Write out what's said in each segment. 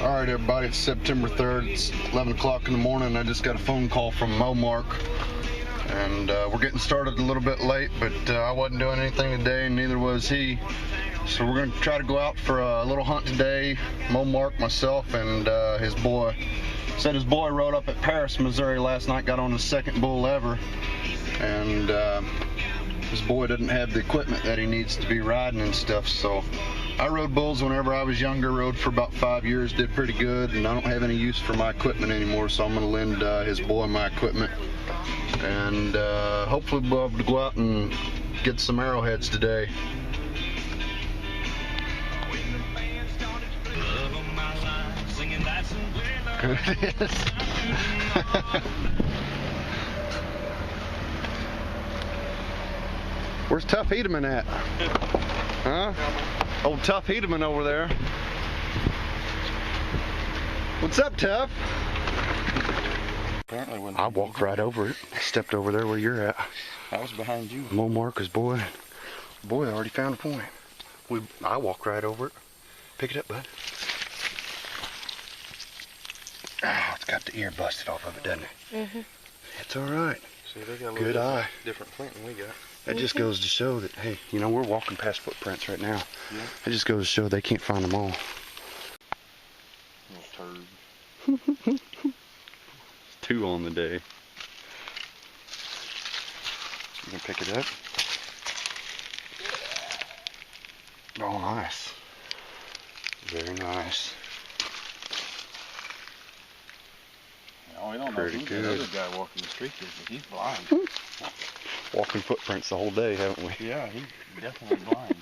Alright everybody, it's September 3rd, it's 11 o'clock in the morning. I just got a phone call from Mark, and we're getting started a little bit late, but I wasn't doing anything today, and neither was he. So we're going to try to go out for a little hunt today. Mark, myself, and his boy. Said his boy rode up at Paris, Missouri last night, got on his second bull ever, and his boy doesn't have the equipment that he needs to be riding and stuff, so I rode bulls whenever I was younger, rode for about 5 years, did pretty good, and I don't have any use for my equipment anymore, so I'm going to lend his boy my equipment, and hopefully we'll be able to go out and get some arrowheads today. Good it is. Where's Tough Hedeman at? Huh? Old Tough Hedeman over there. What's up, Tough? Apparently when I walked right over it. Stepped over there where you're at. I was behind you. Marcus boy. Boy, I already found a point. I walked right over it. Pick it up, bud. Oh, it's got the ear busted off of it, doesn't it? Mm-hmm. It's all right. See, they got a good eye. Different flint than we got. That just goes to show that, hey, you know, we're walking past footprints right now. Yeah. It just goes to show they can't find them all. Little turd. Two on the day. You can pick it up. Oh, nice. Very nice. Oh, we don't know who that other guy walking the street is, but he's blind. Walking footprints the whole day, haven't we? Yeah, he's definitely blind.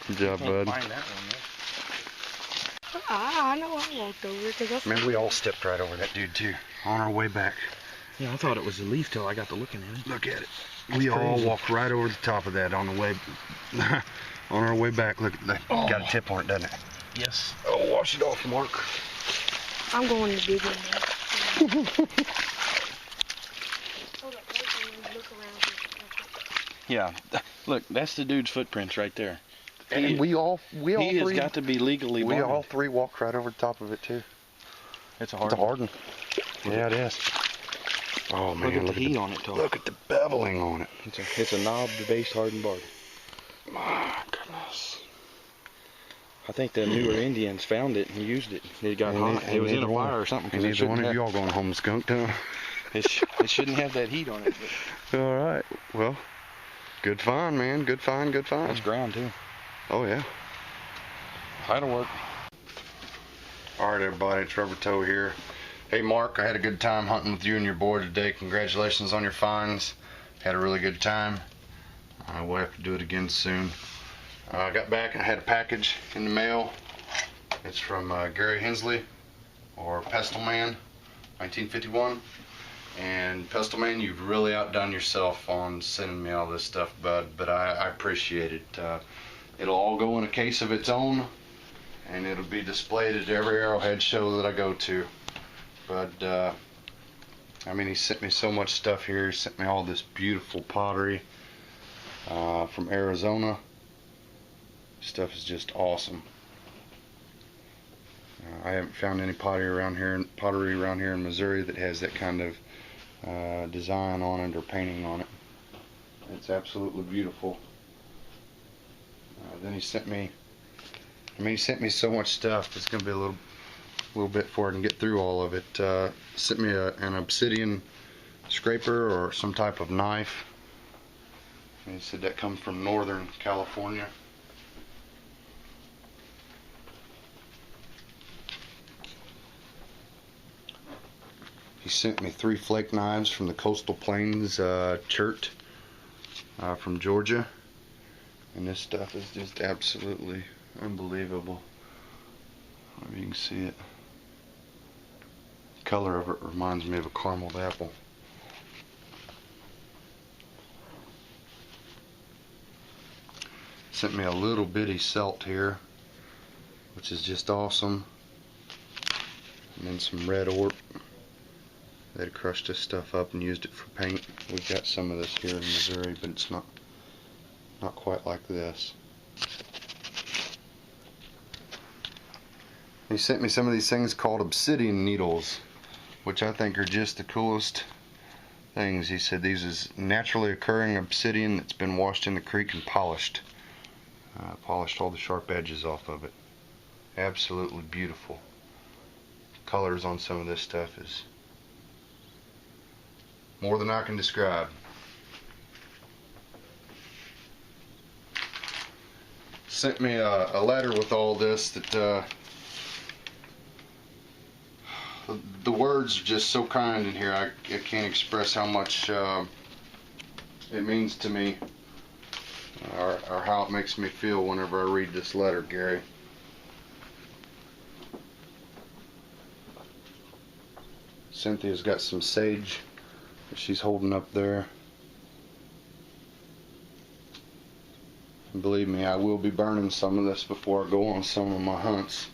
Good job, bud. Find that one, I know I walked over it because Man, we all stepped right over that dude too, on our way back. Yeah, I thought it was a leaf till I got to looking at it. Look at it. We all walked right over the top of that on the way, on our way back. Look, got a tip on it, doesn't it? Yes. Oh, wash it off, Mark. I'm going to dig in there. Yeah, look, that's the dude's footprints right there. And we all he three has got to be legally blind. We all three walked right over the top of it too. It's a hard one. Yeah, it is. Oh man, look at the heat on it, though. Look at the beveling on it. It's a knob-based hardened bark. My goodness. I think the newer Indians found it and used it. It got hot. It was in a fire or something. And neither one of you all going home skunked, huh? It shouldn't have that heat on it. But. All right. Well, good find, man. Good find. Good find. That's ground too. Oh yeah. That'll work. All right, everybody. It's Rubber Toe here. Hey, Mark. I had a good time hunting with you and your boy today. Congratulations on your finds. Had a really good time. We'll have to do it again soon. I got back and I had a package in the mail. It's from Gary Hensley, or Pestle Man, 1951. And Pestle Man, you've really outdone yourself on sending me all this stuff, bud, but I appreciate it. It'll all go in a case of its own, and it'll be displayed at every Arrowhead show that I go to. But, I mean, he sent me so much stuff here. He sent me all this beautiful pottery from Arizona. Stuff is just awesome. I haven't found any pottery around here in Missouri that has that kind of design on it or painting on it. It's absolutely beautiful. Then he sent me, he sent me so much stuff. It's gonna be a little bit before I can get through all of it. Sent me an obsidian scraper or some type of knife. And he said that comes from Northern California. He sent me 3 flake knives from the Coastal Plains Chert from Georgia, and this stuff is just absolutely unbelievable. If you can see it, the color of it reminds me of a caramel apple. Sent me a little bitty celt here, which is just awesome, and then some red orp. They had crushed this stuff up and used it for paint. We've got some of this here in Missouri, but it's not quite like this. He sent me some of these things called obsidian needles, which I think are just the coolest things. He said these is naturally occurring obsidian that's been washed in the creek and polished. Polished all the sharp edges off of it. Absolutely beautiful. Colors on some of this stuff is more than I can describe. Sent me a letter with all this that the words are just so kind in here. I can't express how much it means to me, or how it makes me feel whenever I read this letter, Gary. Cynthia's got some sage that she's holding up there. And believe me, I will be burning some of this before I go on some of my hunts.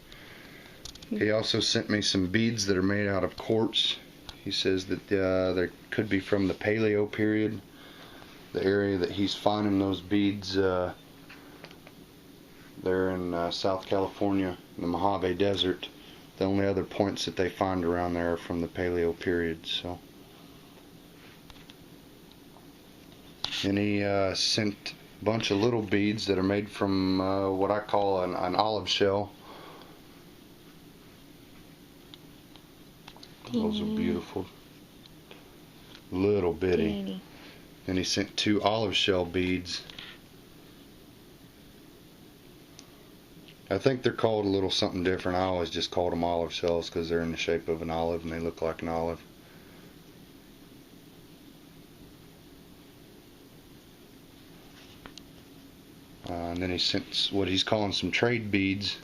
He also sent me some beads that are made out of quartz. He says that they could be from the Paleo period. The area that he's finding those beads, they're in South California, in the Mojave Desert. The only other points that they find around there are from the Paleo period. So, and he sent a bunch of little beads that are made from what I call an olive shell. Those are beautiful. Little bitty. And he sent 2 olive shell beads. I think they're called a little something different. I always just called them olive shells because they're in the shape of an olive and they look like an olive. And then he sent what he's calling some trade beads.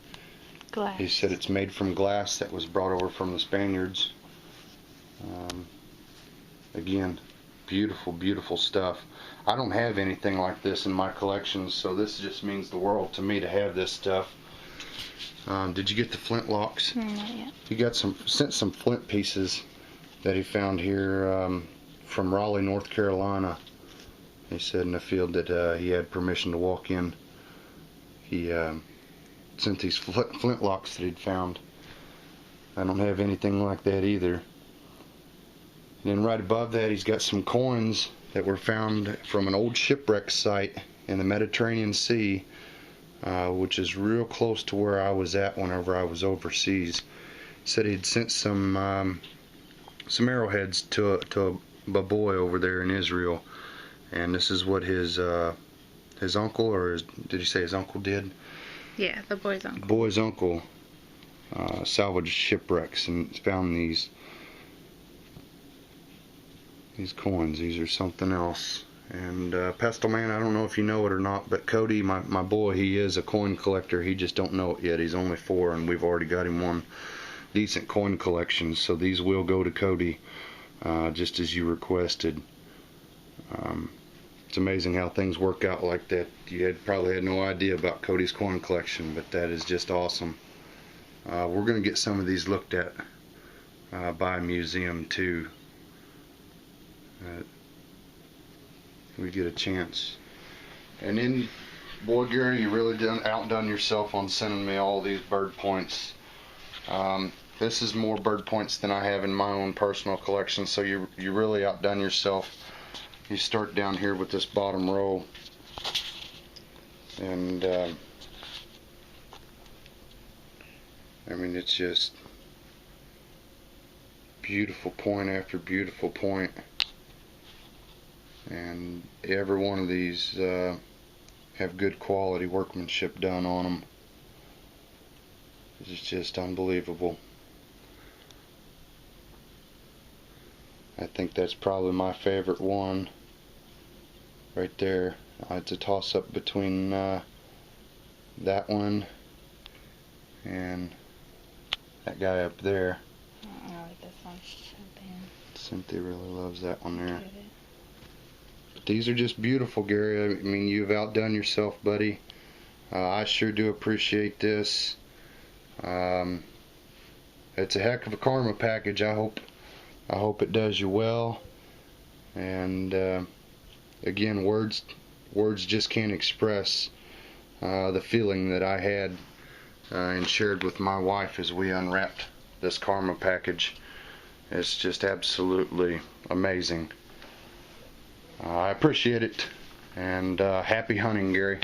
Glass. He said it's made from glass that was brought over from the Spaniards. Again, beautiful, beautiful stuff. I don't have anything like this in my collection, so this just means the world to me to have this stuff. Did you get the flint locks? Not yet. He got sent some flint pieces that he found here from Raleigh, North Carolina. He said in a field that he had permission to walk in. He sent these flint locks that he'd found. I don't have anything like that either. And then right above that, he's got some coins that were found from an old shipwreck site in the Mediterranean Sea, which is real close to where I was at whenever I was overseas. He said he'd sent some arrowheads to a boy over there in Israel, and this is what his uncle, or did he say his uncle did? Yeah, the boy's uncle. Boy's uncle salvaged shipwrecks and found these coins. These are something else. And Pestle Man, I don't know if you know it or not, but Cody, my boy, he is a coin collector. He just don't know it yet. He's only 4, and we've already got him one decent coin collection. So these will go to Cody, just as you requested. It's amazing how things work out like that. You probably had no idea about Cody's coin collection, but that is just awesome. We're going to get some of these looked at by a museum too. We get a chance. And then, boy, Gary, you really outdone yourself on sending me all these bird points. This is more bird points than I have in my own personal collection, so you really outdone yourself. You start down here with this bottom row, and I mean, it's just beautiful point after beautiful point. And every one of these have good quality workmanship done on them. It's just unbelievable. I think that's probably my favorite one right there. It's a toss-up between that one and that guy up there. I like this one. Cynthia really loves that one there. These are just beautiful, Gary. I mean, you've outdone yourself, buddy. I sure do appreciate this. It's a heck of a karma package. I hope it does you well. And again, words just can't express the feeling that I had and shared with my wife as we unwrapped this Karma package. It's just absolutely amazing. I appreciate it, and happy hunting, Gary.